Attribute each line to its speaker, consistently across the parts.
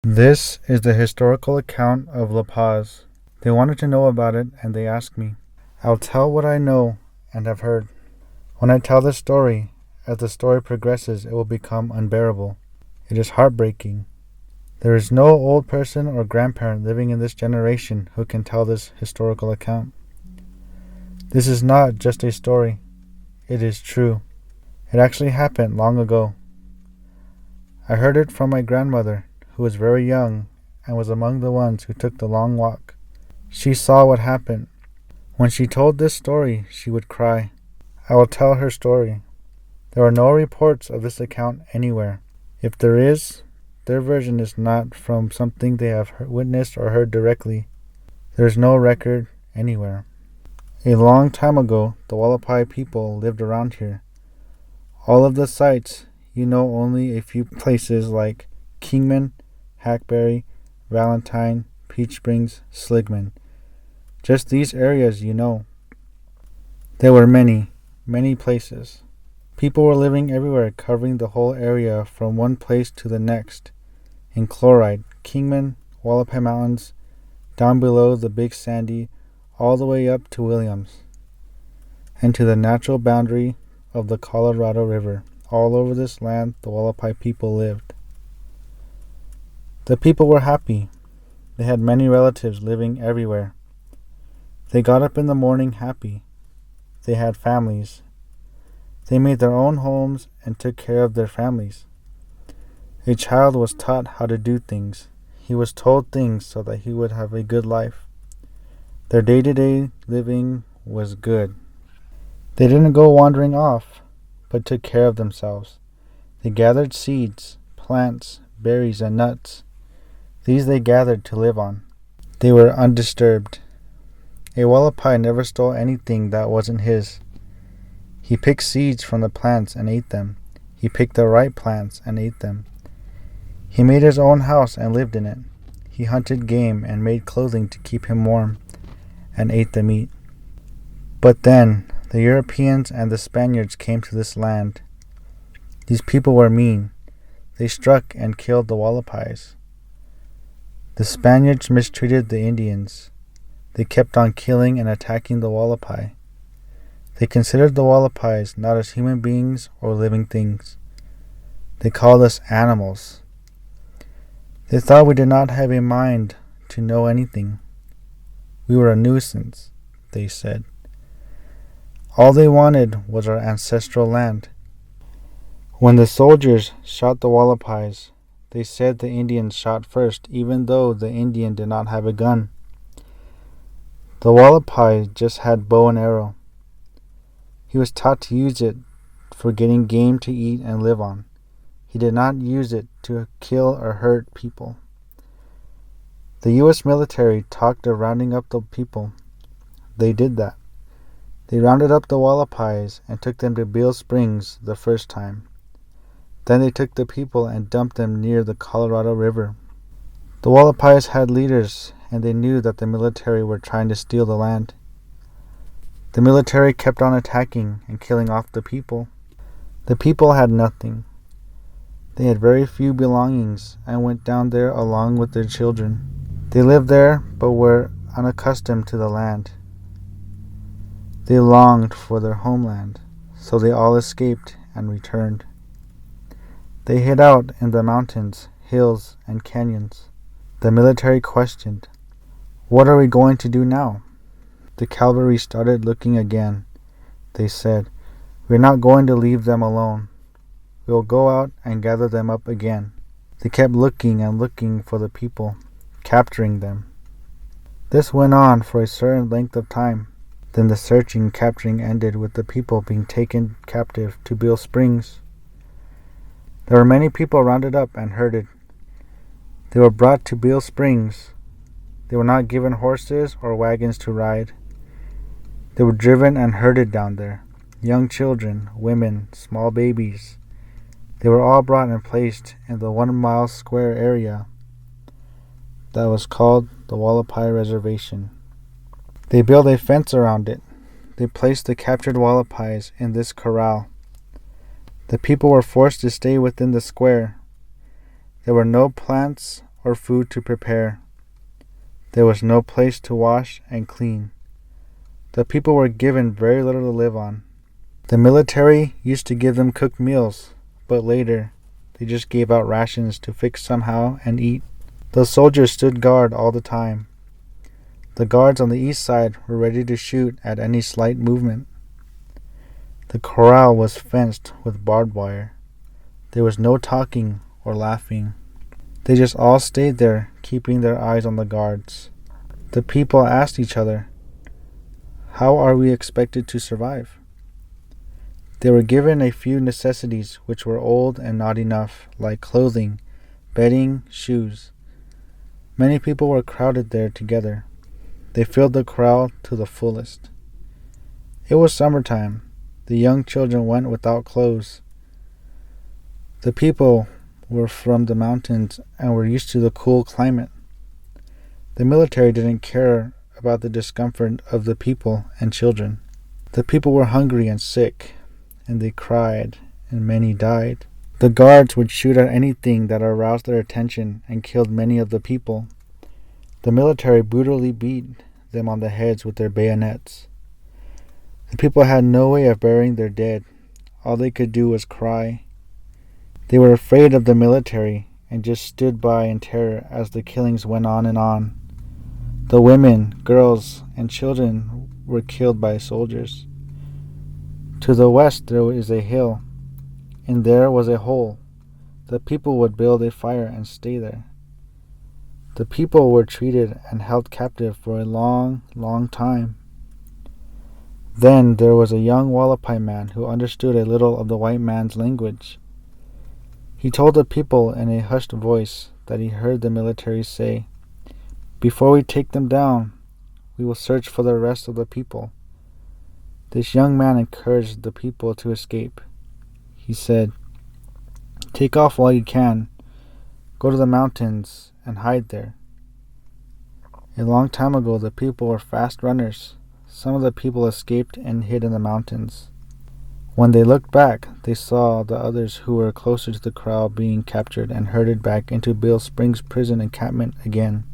Speaker 1: This is the historical account of La Paz. They wanted to know about it and they asked me. I'll tell what I know and have heard. When I tell this story, as the story progresses, it will become unbearable. It is heartbreaking. There is no old person or grandparent living in this generation who can tell this historical account. This is not just a story. It is true. It actually happened long ago. I heard it from my grandmother, who was very young and was among the ones who took the long walk. She saw what happened. When she told this story, she would cry. I will tell her story. There are no reports of this account anywhere. If there is, their version is not from something they have witnessed or heard directly. There is no record anywhere. A long time ago, the Hualapai people lived around here. All of the sites, you know only a few places like Kingman, Hackberry, Valentine, Peach Springs, Sligman. Just these areas you know. There were many places. People were living everywhere, covering the whole area from one place to the next. In Chloride, Kingman, Hualapai Mountains, down below the Big Sandy, all the way up to Williams, and to the natural boundary of the Colorado River. All over this land, the Hualapai people lived. The people were happy. They had many relatives living everywhere. They got up in the morning happy. They had families. They made their own homes and took care of their families. A child was taught how to do things. He was told things so that he would have a good life. Their day-to-day living was good. They didn't go wandering off, but took care of themselves. They gathered seeds, plants, berries, and nuts. These they gathered to live on. They were undisturbed. A Hualapai never stole anything that wasn't his. He picked seeds from the plants and ate them. He picked the right plants and ate them. He made his own house and lived in it. He hunted game and made clothing to keep him warm, and ate the meat. But then the Europeans and the Spaniards came to this land. These people were mean. They struck and killed the Hualapais. The Spaniards mistreated the Indians. They kept on killing and attacking the Hualapai. They considered the Hualapais not as human beings or living things. They called us animals. They thought we did not have a mind to know anything. We were a nuisance, they said. All they wanted was our ancestral land. When the soldiers shot the Hualapais, they said the Indians shot first, even though the Indian did not have a gun. The Hualapai just had bow and arrow. He was taught to use it for getting game to eat and live on. He did not use it to kill or hurt people. The U.S. military talked of rounding up the people. They did that. They rounded up the Hualapais and took them to Beale Springs the first time. Then they took the people and dumped them near the Colorado River. The Hualapais had leaders, and they knew that the military were trying to steal the land. The military kept on attacking and killing off the people. The people had nothing. They had very few belongings and went down there along with their children. They lived there but were unaccustomed to the land. They longed for their homeland, so they all escaped and returned. They hid out in the mountains, hills, and canyons. The military questioned, "What are we going to do now?" The cavalry started looking again. They said, "We're not going to leave them alone. We'll go out and gather them up again." They kept looking and looking for the people, capturing them. This went on for a certain length of time. Then the searching and capturing ended with the people being taken captive to Beale Springs. There were many people rounded up and herded. They were brought to Beale Springs. They were not given horses or wagons to ride. They were driven and herded down there. Young children, women, small babies. They were all brought and placed in the 1 mile square area that was called the Hualapai Reservation. They built a fence around it. They placed the captured Hualapais in this corral. The people were forced to stay within the square. There were no plants or food to prepare. There was no place to wash and clean. The people were given very little to live on. The military used to give them cooked meals, but later they just gave out rations to fix somehow and eat. The soldiers stood guard all the time. The guards on the east side were ready to shoot at any slight movement. The corral was fenced with barbed wire. There was no talking or laughing. They just all stayed there, keeping their eyes on the guards. The people asked each other, "How are we expected to survive?" They were given a few necessities which were old and not enough, like clothing, bedding, shoes. Many people were crowded there together. They filled the corral to the fullest. It was summertime. The young children went without clothes. The people were from the mountains and were used to the cool climate. The military didn't care about the discomfort of the people and children. The people were hungry and sick, and they cried, and many died. The guards would shoot at anything that aroused their attention and killed many of the people. The military brutally beat them on the heads with their bayonets. The people had no way of burying their dead. All they could do was cry. They were afraid of the military and just stood by in terror as the killings went on and on. The women, girls, and children were killed by soldiers. To the west there is a hill, and there was a hole. The people would build a fire and stay there. The people were treated and held captive for a long, long time. Then there was a young Hualapai man who understood a little of the white man's language. He told the people in a hushed voice that he heard the military say, "Before we take them down, we will search for the rest of the people." This young man encouraged the people to escape. He said, "Take off while you can. Go to the mountains and hide there." A long time ago, the people were fast runners. Some of the people escaped and hid in the mountains. When they looked back, they saw the others who were closer to the crowd being captured and herded back into Bill Springs prison encampment again.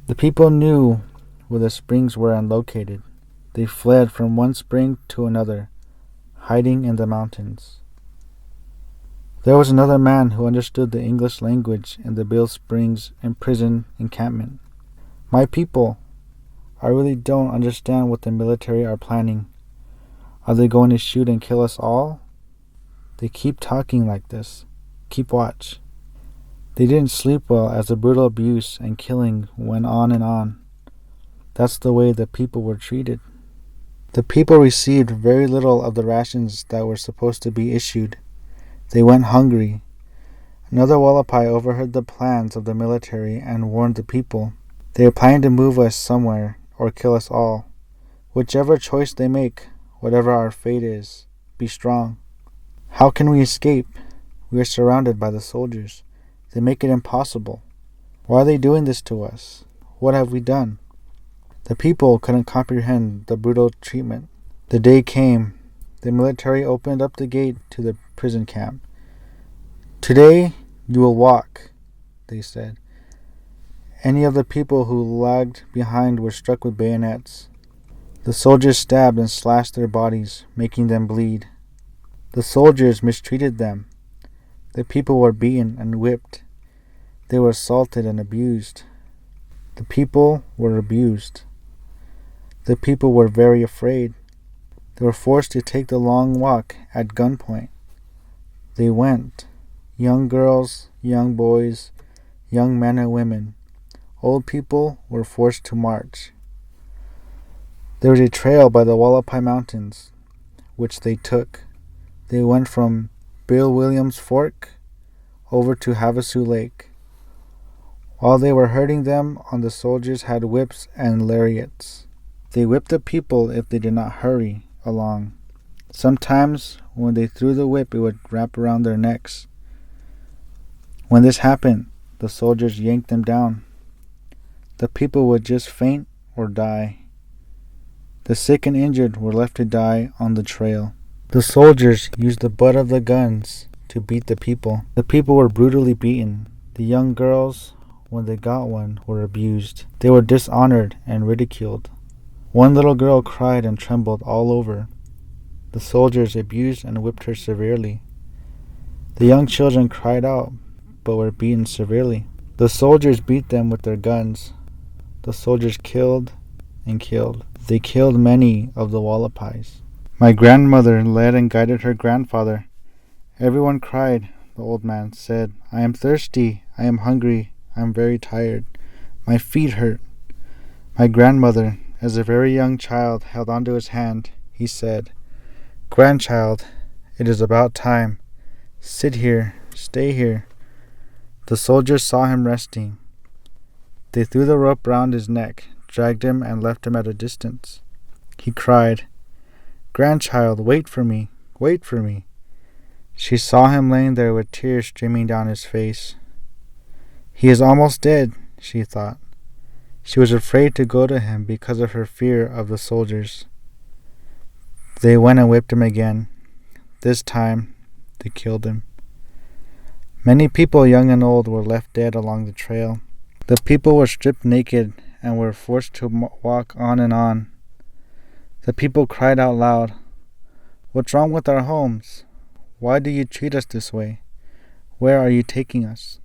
Speaker 1: The people knew where the springs were located. They fled from one spring to another, hiding in the mountains. There was another man who understood the English language in the Bill Springs prison encampment. "My people, I really don't understand what the military are planning. Are they going to shoot and kill us all? They keep talking like this. Keep watch." They didn't sleep well as the brutal abuse and killing went on and on. That's the way the people were treated. The people received very little of the rations that were supposed to be issued. They went hungry. Another Hualapai overheard the plans of the military and warned the people. They are planning to move us somewhere or kill us all. Whichever choice they make, whatever our fate is, be strong. How can we escape? We are surrounded by the soldiers. They make it impossible. Why are they doing this to us? What have we done? The people couldn't comprehend the brutal treatment. The day came. The military opened up the gate to the prison camp. "Today you will walk," they said. Any of the people who lagged behind were struck with bayonets. The soldiers stabbed and slashed their bodies, making them bleed. The soldiers mistreated them. The people were beaten and whipped. They were assaulted and abused. The people were abused. The people were very afraid. They were forced to take the long walk at gunpoint. They went. Young girls, young boys, young men and women. Old people were forced to march. There was a trail by the Hualapai Mountains, which they took. They went from Bill Williams Fork over to Havasu Lake. While they were herding them on, the soldiers had whips and lariats. They whipped the people if they did not hurry along. Sometimes, when they threw the whip, it would wrap around their necks. When this happened, the soldiers yanked them down. The people would just faint or die. The sick and injured were left to die on the trail. The soldiers used the butt of the guns to beat the people. The people were brutally beaten. The young girls when they got one, were abused. They were dishonored and ridiculed. One little girl cried and trembled all over. The soldiers abused and whipped her severely. The young children cried out, but were beaten severely. The soldiers beat them with their guns. The soldiers killed and killed. They killed many of the Hualapais. My grandmother led and guided her grandfather. Everyone cried. The old man said, "I am thirsty. I am hungry. I am very tired. My feet hurt." My grandmother, as a very young child, held onto his hand. He said, "Grandchild, it is about time. Sit here. Stay here." The soldiers saw him resting. They threw the rope round his neck, dragged him, and left him at a distance. He cried, "Grandchild, wait for me. Wait for me." She saw him laying there with tears streaming down his face. He is almost dead, she thought. She was afraid to go to him because of her fear of the soldiers. They went and whipped him again. This time, they killed him. Many people, young and old, were left dead along the trail. The people were stripped naked and were forced to walk on and on. The people cried out loud, "What's wrong with our homes? Why do you treat us this way? Where are you taking us?"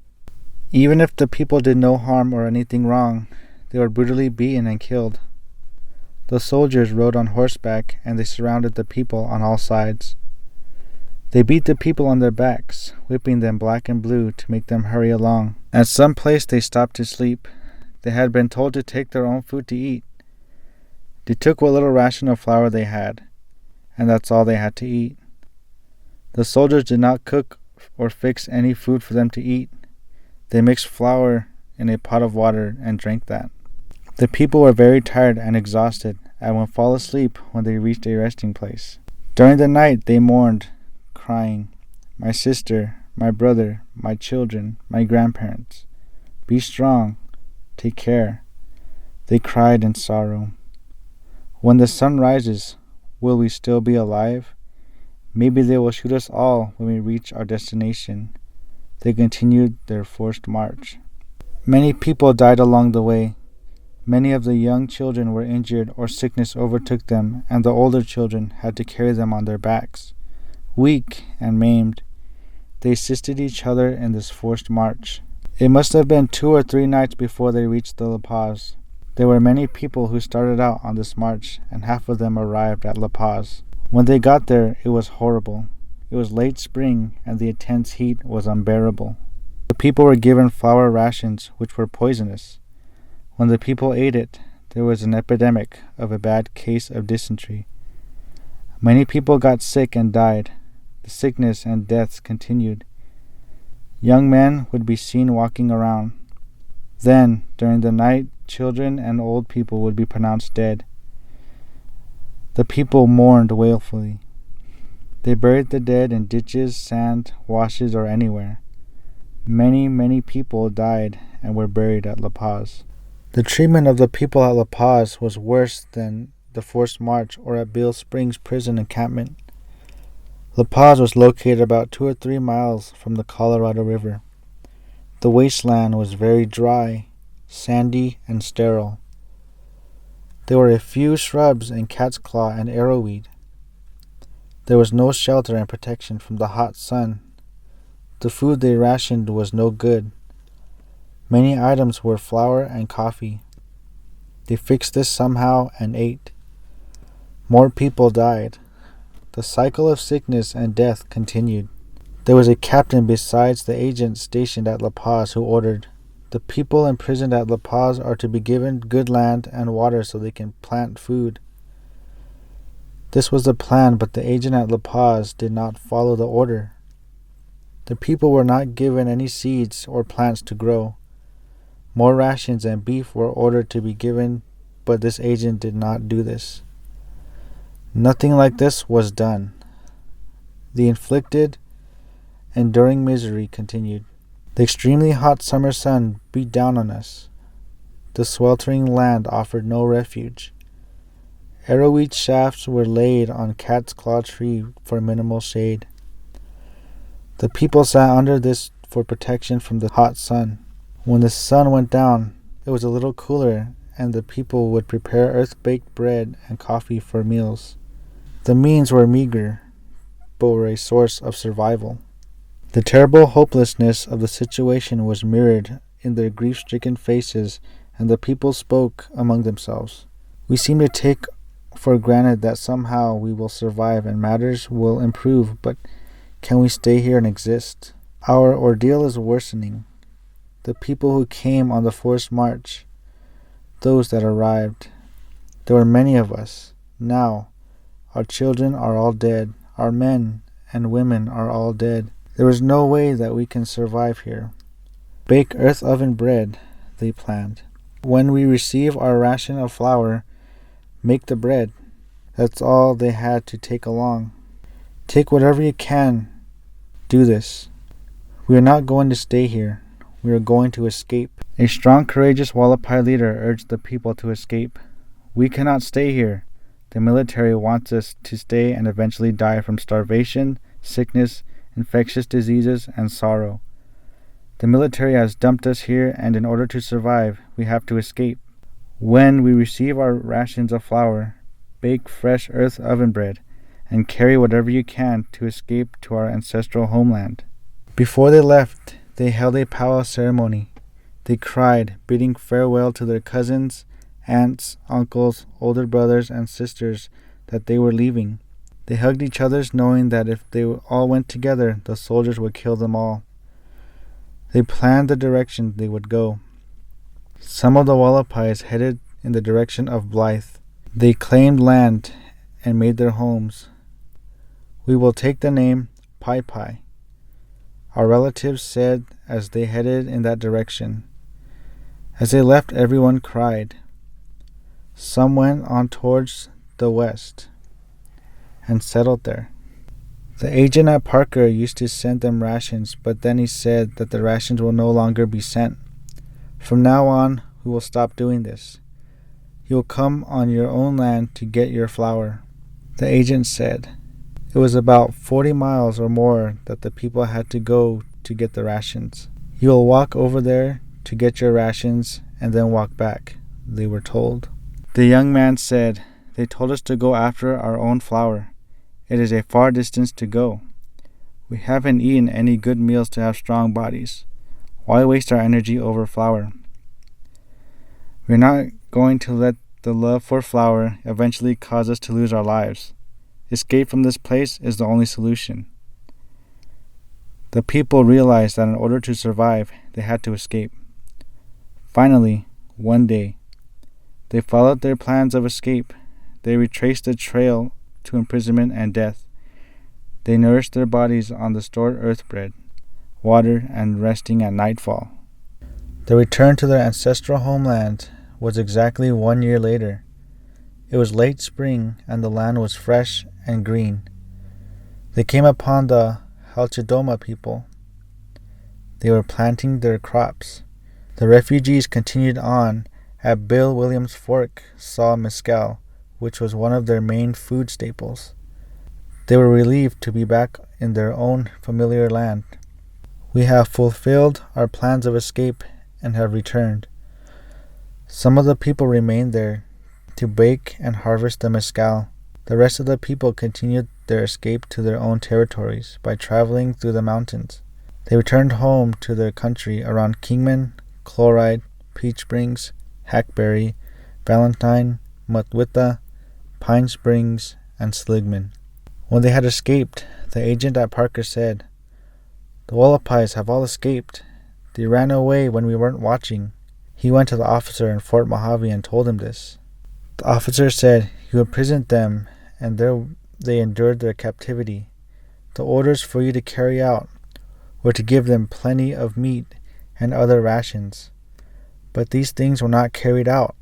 Speaker 1: Even if the people did no harm or anything wrong, they were brutally beaten and killed. The soldiers rode on horseback and they surrounded the people on all sides. They beat the people on their backs, whipping them black and blue to make them hurry along. At some place they stopped to sleep. They had been told to take their own food to eat. They took what little ration of flour they had, and that's all they had to eat. The soldiers did not cook or fix any food for them to eat. They mixed flour in a pot of water and drank that. The people were very tired and exhausted and would fall asleep when they reached a resting place. During the night they mourned, crying, "My sister, my brother, my children, my grandparents. Be strong. Take care." They cried in sorrow. "When the sun rises, will we still be alive? Maybe they will shoot us all when we reach our destination." They continued their forced march. Many people died along the way. Many of the young children were injured or sickness overtook them, and the older children had to carry them on their backs. Weak and maimed, they assisted each other in this forced march. It must have been 2 or 3 nights before they reached the La Paz. There were many people who started out on this march, and half of them arrived at La Paz. When they got there, it was horrible. It was late spring, and the intense heat was unbearable. The people were given flour rations, which were poisonous. When the people ate it, there was an epidemic of a bad case of dysentery. Many people got sick and died. The sickness and deaths continued. Young men would be seen walking around. Then, during the night, children and old people would be pronounced dead. The people mourned wailfully. They buried the dead in ditches, sand, washes, or anywhere. Many, many people died and were buried at La Paz. The treatment of the people at La Paz was worse than the forced march or at Beale Springs prison encampment. La Paz was located about 2 or 3 miles from the Colorado River. The wasteland was very dry, sandy, and sterile. There were a few shrubs and cat's claw and arrowweed. There was no shelter and protection from the hot sun. The food they rationed was no good. Many items were flour and coffee. They fixed this somehow and ate. More people died. The cycle of sickness and death continued. There was a captain besides the agent stationed at La Paz who ordered, "The people imprisoned at La Paz are to be given good land and water so they can plant food." This was the plan, but the agent at La Paz did not follow the order. The people were not given any seeds or plants to grow. More rations and beef were ordered to be given, but this agent did not do this. Nothing like this was done. The inflicted, enduring misery continued. The extremely hot summer sun beat down on us. The sweltering land offered no refuge. Arrowweed shafts were laid on cat's claw tree for minimal shade. The people sat under this for protection from the hot sun. When the sun went down, it was a little cooler, and the people would prepare earth-baked bread and coffee for meals. The means were meager, but were a source of survival. The terrible hopelessness of the situation was mirrored in their grief-stricken faces, and the people spoke among themselves. We seem to take for granted that somehow we will survive and matters will improve, but can we stay here and exist? Our ordeal is worsening. The people who came on the forced march, those that arrived, there were many of us. Now, our children are all dead. Our men and women are all dead. There is no way that we can survive here. Bake earth oven bread, they planned. When we receive our ration of flour, make the bread. That's all they had to take along. Take whatever you can. Do this. We are not going to stay here. We are going to escape. A strong, courageous Hualapai leader urged the people to escape. We cannot stay here. The military wants us to stay and eventually die from starvation, sickness, infectious diseases, and sorrow. The military has dumped us here, and in order to survive, we have to escape. When we receive our rations of flour, bake fresh earth oven bread, and carry whatever you can to escape to our ancestral homeland. Before they left, they held a powwow ceremony. They cried, bidding farewell to their cousins, aunts, uncles, older brothers, and sisters that they were leaving. They hugged each other, knowing that if they all went together, the soldiers would kill them all. They planned the direction they would go. Some of the Hualapais headed in the direction of Blythe. They claimed land and made their homes. We will take the name Pai Pai, our relatives said as they headed in that direction. As they left, everyone cried. Some went on towards the west and settled there. The agent at Parker used to send them rations, but then he said that the rations will no longer be sent. From now on, we will stop doing this. You will come on your own land to get your flour. The agent said. It was about 40 miles or more that the people had to go to get the rations. You will walk over there to get your rations and then walk back, they were told. The young man said, They told us to go after our own flour. It is a far distance to go. We haven't eaten any good meals to have strong bodies. Why waste our energy over flour? We're not going to let the love for flour eventually cause us to lose our lives. Escape from this place is the only solution. The people realized that in order to survive, they had to escape. Finally, one day, they followed their plans of escape. They retraced the trail to imprisonment and death. They nourished their bodies on the stored earth bread, water, and resting at nightfall. The return to their ancestral homeland was exactly 1 year later. It was late spring, and the land was fresh and green. They came upon the Halchidoma people. They were planting their crops. The refugees continued on. At Bill Williams Fork saw mescal, which was one of their main food staples. They were relieved to be back in their own familiar land. We have fulfilled our plans of escape and have returned. Some of the people remained there to bake and harvest the mescal. The rest of the people continued their escape to their own territories by traveling through the mountains. They returned home to their country around Kingman, Chloride, Peach Springs, Hackberry, Valentine, Mutwitha, Pine Springs, and Sligman. When they had escaped, the agent at Parker said, The Hualapais have all escaped. They ran away when we weren't watching. He went to the officer in Fort Mojave and told him this. The officer said, You imprisoned them, and there they endured their captivity. The orders for you to carry out were to give them plenty of meat and other rations. But these things were not carried out.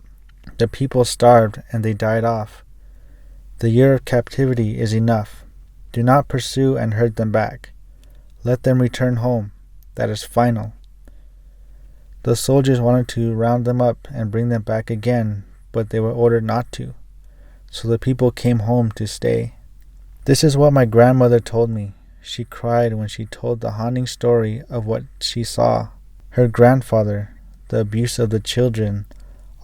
Speaker 1: The people starved and they died off. The year of captivity is enough. Do not pursue and herd them back. Let them return home. That is final. The soldiers wanted to round them up and bring them back again, but they were ordered not to. So the people came home to stay. This is what my grandmother told me. She cried when she told the haunting story of what she saw. Her grandfather, the abuse of the children,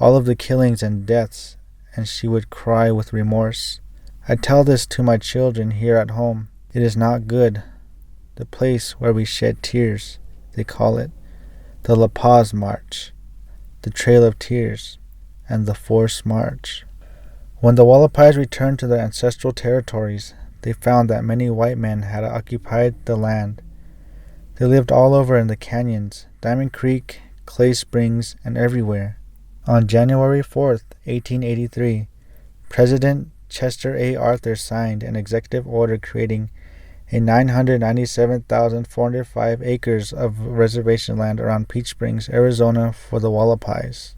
Speaker 1: all of the killings and deaths, and she would cry with remorse. I tell this to my children here at home. It is not good. The place where we shed tears, they call it. The La Paz March, the Trail of Tears, and the Forced March. When the Hualapais returned to their ancestral territories, they found that many white men had occupied the land. They lived all over in the canyons, Diamond Creek, Clay Springs, and everywhere. On January 4th, 1883, President Chester A. Arthur signed an executive order creating a 997,405 acres of reservation land around Peach Springs, Arizona for the Hualapais.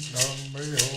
Speaker 2: Nam